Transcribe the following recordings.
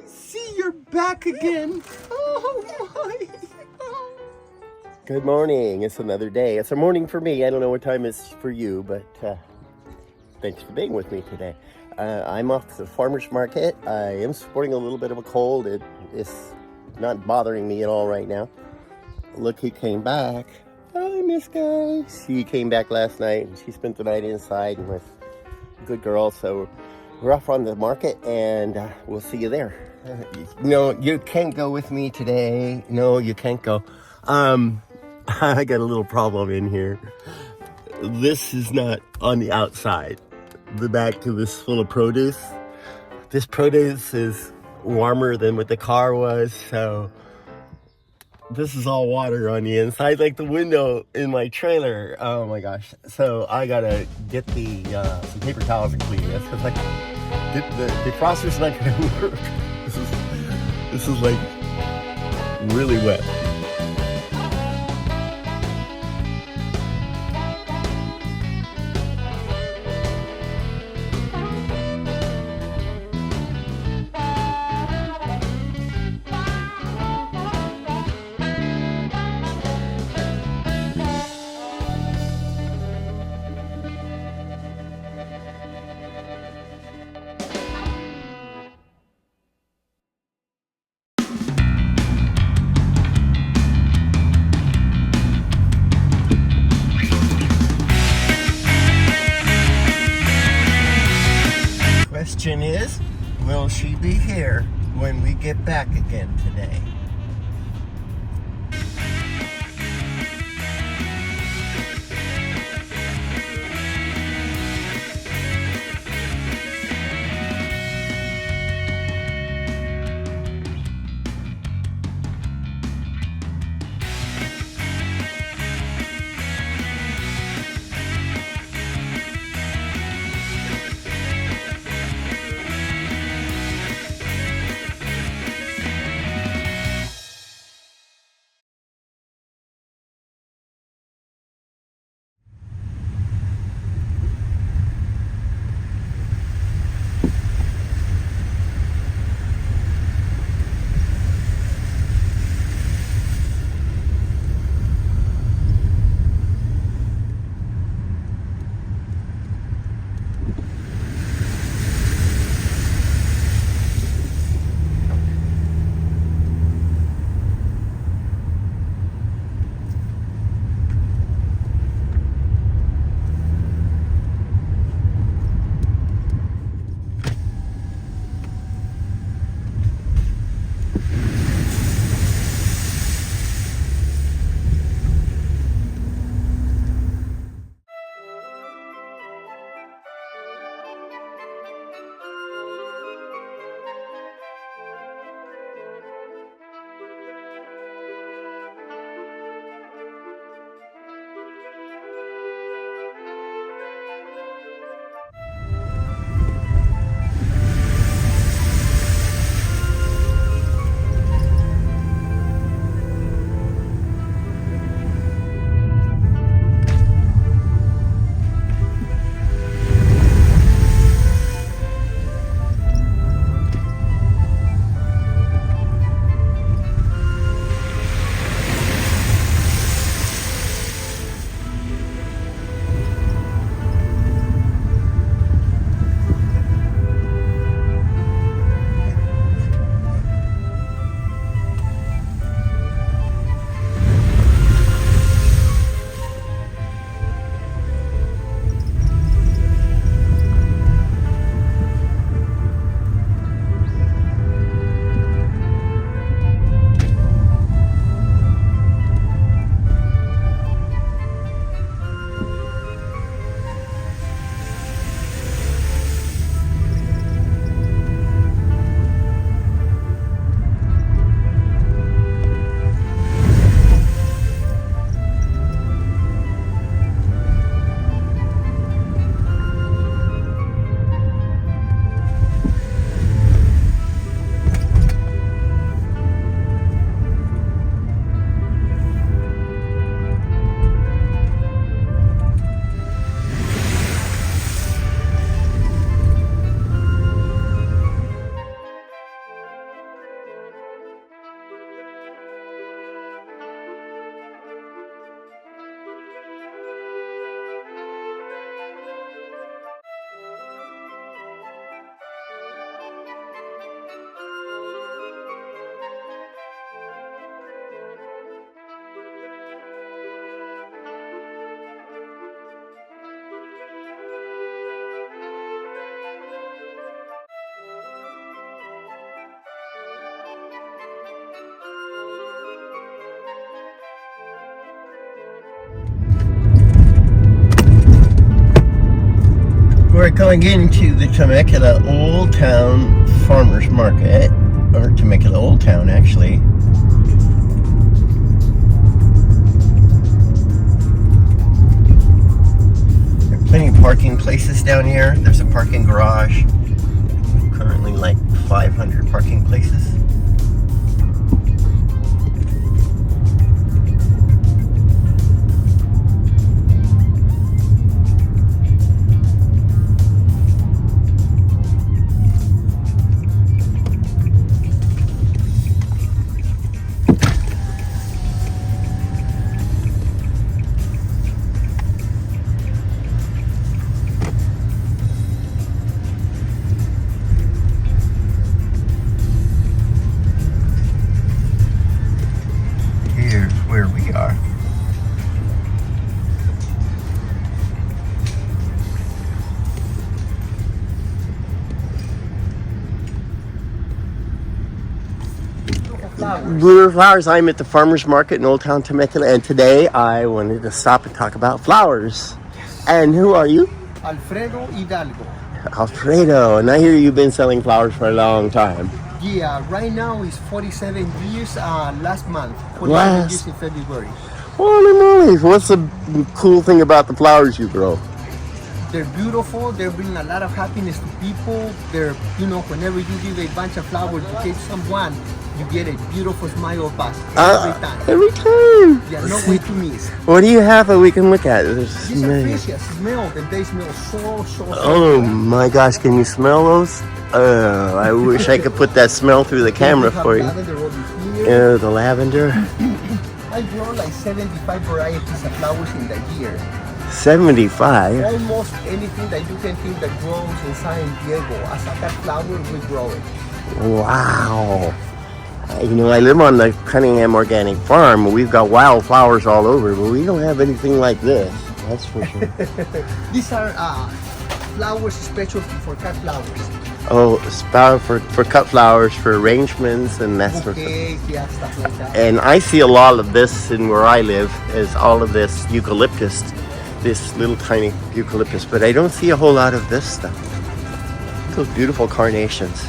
See, you're back again. Oh my. Good morning. It's another day. It's a morning for me. I don't know what time it's for you, but thanks for being with me today. I'm off to the farmer's market. I am sporting a little bit of a cold. It's not bothering me at all right now. Look who came back. Hi, Miss Guy. She came back last night and she spent the night inside with a good girl. So we're off on the market and we'll see you there. No, you can't go with me today. No, you can't go. I got a little problem in here. This is not on the outside. The back of this full of produce. This produce is warmer than what the car was, so this is all water on the inside, like the window in my trailer. Oh my gosh. So I gotta get the some paper towels and clean this because like the defroster's not gonna work. This is like really wet. Question is, will she be here when we get back again today? We're going into the Temecula Old Town Farmers Market, or Temecula Old Town actually. There are plenty of parking places down here. There's a parking garage. Currently like 500 parking places. Here's where we are. Blue flowers. I'm at the farmers market in Old Town Temecula, and today I wanted to stop and talk about flowers. And who are you? Alfredo Hidalgo. Alfredo, and I hear you've been selling flowers for a long time. Yeah, right now is 47 years. Last month, 47 years in February. Holy moly! What's the cool thing about the flowers you grow? They're beautiful. They bring a lot of happiness to people. They're, whenever you give a bunch of flowers to give someone, you get a beautiful smile back every time. Every time. Yeah, no way to miss. What do you have that we can look at? These are precious. Smell them. They smell so Oh good. my gosh! Can you smell those? I wish I could put that smell through the camera for you. Lavender The lavender. I grow like 75 varieties of flowers in the year. 75. Almost anything that you can think that grows in San Diego, as a cat flower, we grow it. Wow. I live on the Cunningham Organic Farm. We've got wildflowers all over, but we don't have anything like this. That's for sure. These are flowers specialty for cut flowers. Oh, for cut flowers, for arrangements, and that sort of thing. Yeah, stuff like that. And I see a lot of this in where I live, is all of this eucalyptus, this little tiny eucalyptus, but I don't see a whole lot of this stuff. Those beautiful carnations.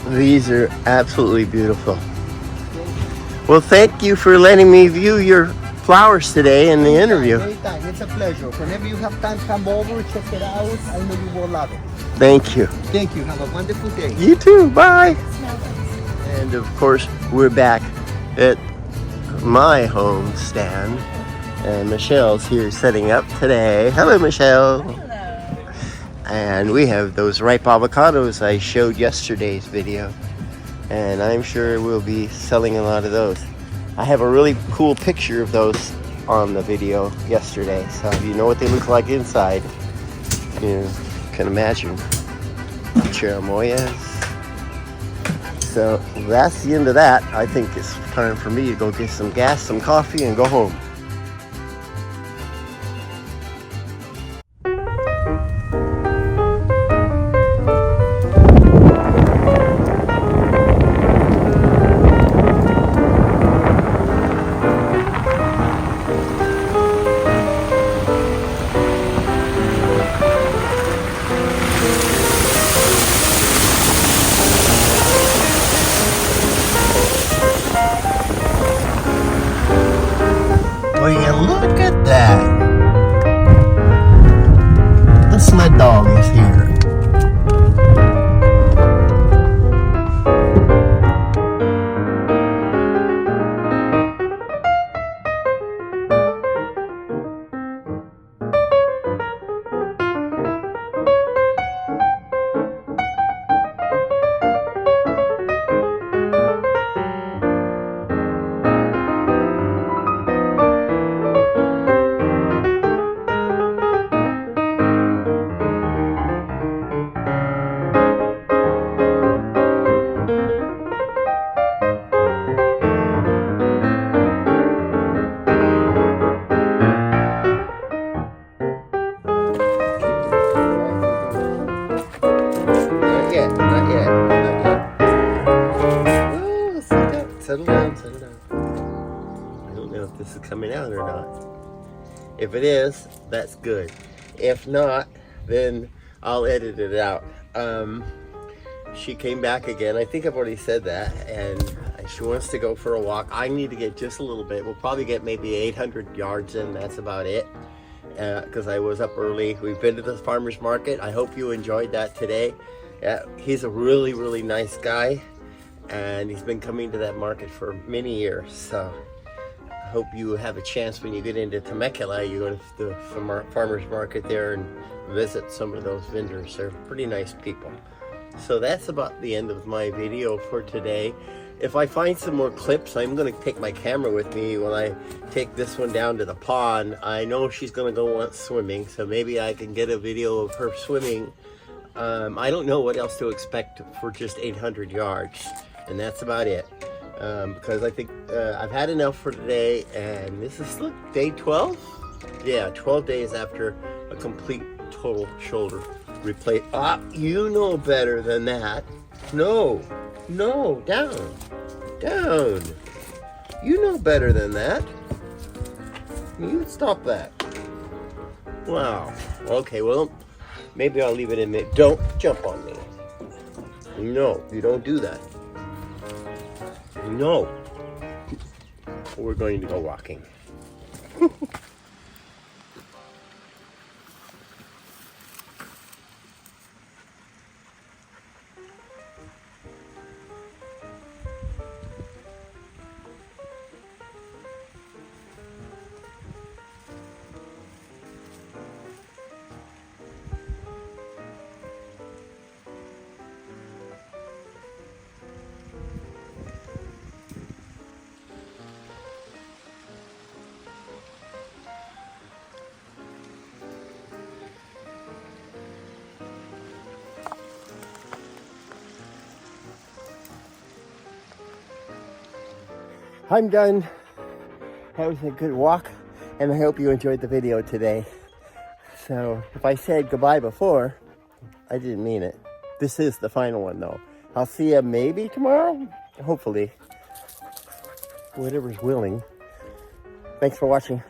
These are absolutely beautiful. Well, thank you for letting me view your flowers today in the interview. Anytime, it's a pleasure. Whenever you have time, come over, check it out. I know you will love it. Thank you. Thank you. Have a wonderful day. You too. Bye. And of course, we're back at my home stand. And Michelle's here setting up today. Hello, Michelle. Hello. And we have those ripe avocados I showed yesterday's video. And I'm sure we'll be selling a lot of those. I have a really cool picture of those on the video yesterday. So if you know what they look like inside, you can imagine. Cherimoyas. So that's the end of that. I think it's time for me to go get some gas, some coffee, and go home. Will you look at that? The sled dog is here. Not yet. Oh, settle down. I don't know if this is coming out or not. If it is, that's good. If not, then I'll edit it out. She came back again. I think I've already said that, and she wants to go for a walk. I need to get just a little bit. We'll probably get maybe 800 yards in. That's about it. Because I was up early. We've been to the farmer's market. I hope you enjoyed that today. He's a really, really nice guy, and he's been coming to that market for many years. So I hope you have a chance when you get into Temecula, you go to the farmer's market there and visit some of those vendors. They're pretty nice people. So that's about the end of my video for today. If I find some more clips, I'm going to take my camera with me when I take this one down to the pond. I know she's going to go swimming, so maybe I can get a video of her swimming. I don't know what else to expect for just 800 yards, and that's about it. Because I think I've had enough for today, and this is, look, day 12? Yeah, 12 days after a complete total shoulder replace. Ah, you know better than that. No, down. You know better than that. You stop that. Wow. Okay, well, maybe I'll leave it in there. Don't jump on me. No, you don't do that. No. We're going to go walking. I'm done. That was a good walk, and I hope you enjoyed the video today. So if I said goodbye before, I didn't mean it. This is the final one though. I'll see you maybe tomorrow, hopefully. Whatever's willing. Thanks for watching.